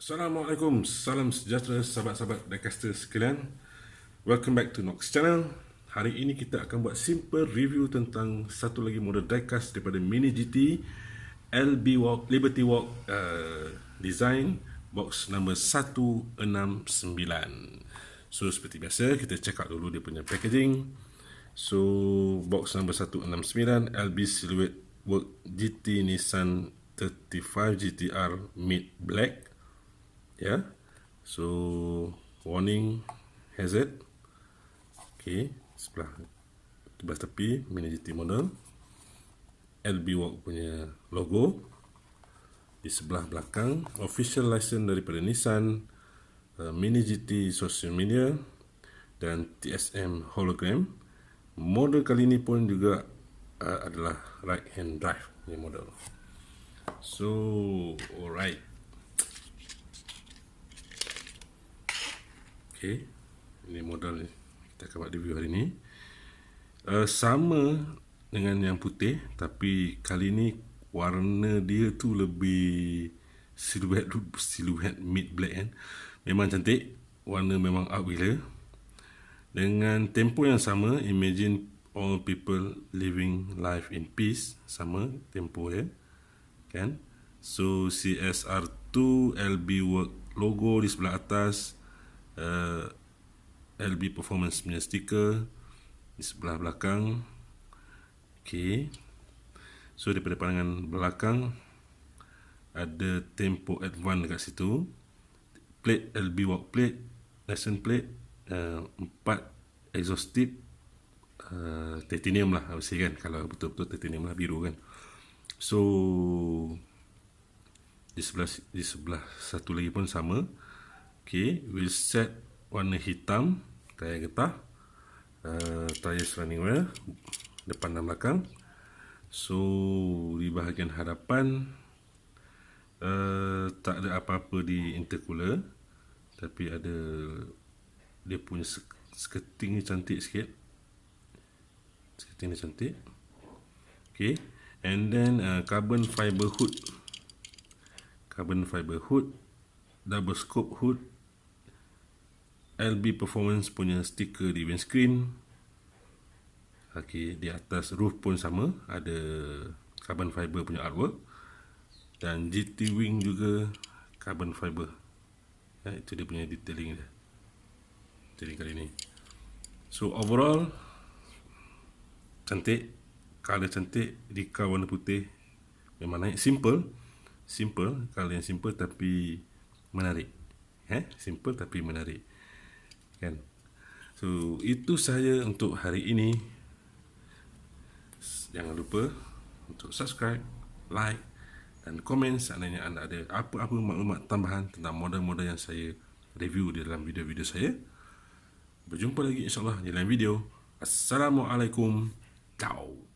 Assalamualaikum, salam sejahtera sahabat-sahabat diecasters sekalian. Welcome back to Nox Channel. Hari ini kita akan buat simple review tentang satu lagi model diecast daripada Mini GT LB Walk, Liberty Walk design box number 169. So seperti biasa kita check out dulu dia punya packaging. So box number 169 LB Silhouette Work GT Nissan 35 GTR Mid Black. Yeah, so warning hazard. Okay, sebelah tepi Mini GT model, LB Walk punya logo. Di sebelah belakang official license daripada Nissan, Mini GT social media dan TSM hologram. Model kali ini pun juga adalah right hand drive punya model. So alright. Okay, ini modal kita akan buat review hari ini. Sama dengan yang putih, tapi kali ini warna dia tu lebih siluet mid black kan. Memang cantik, warna memang up gila. Dengan tempo yang sama, imagine all people living life in peace, sama tempo dia kan. So CSR2 LB Work logo di sebelah atas, LB Performance punya stiker di sebelah belakang. Okay, so daripada pandangan belakang ada tempo advance dekat situ, plate LB Walk plate, license plate, 4 exhaust tip, titanium lah harus kan, kalau betul-betul titanium lah, biru kan. So di sebelah satu lagi pun sama. Okay, wheel set warna hitam, tayar getah, tires running well, depan dan belakang. So di bahagian hadapan tak ada apa-apa di intercooler, tapi ada dia punya skirting ni cantik sikit. Skirting ni cantik. Okay, and then carbon fiber hood, double scope hood, LB Performance punya stiker di windscreen. Okay, di atas roof pun sama, ada carbon fiber punya artwork, dan GT wing juga carbon fiber. Itu dia punya detailing dia, detailing kali ni. So overall cantik, color cantik, decal warna putih memang naik. Simple, color yang simple tapi menarik. Simple tapi menarik kan. So itu sahaja untuk hari ini. Jangan lupa untuk subscribe, like dan komen seandainya anda ada apa-apa maklumat tambahan tentang model-model yang saya review di dalam video-video saya. Berjumpa lagi insyaAllah di lain video. Assalamualaikum. Ciao.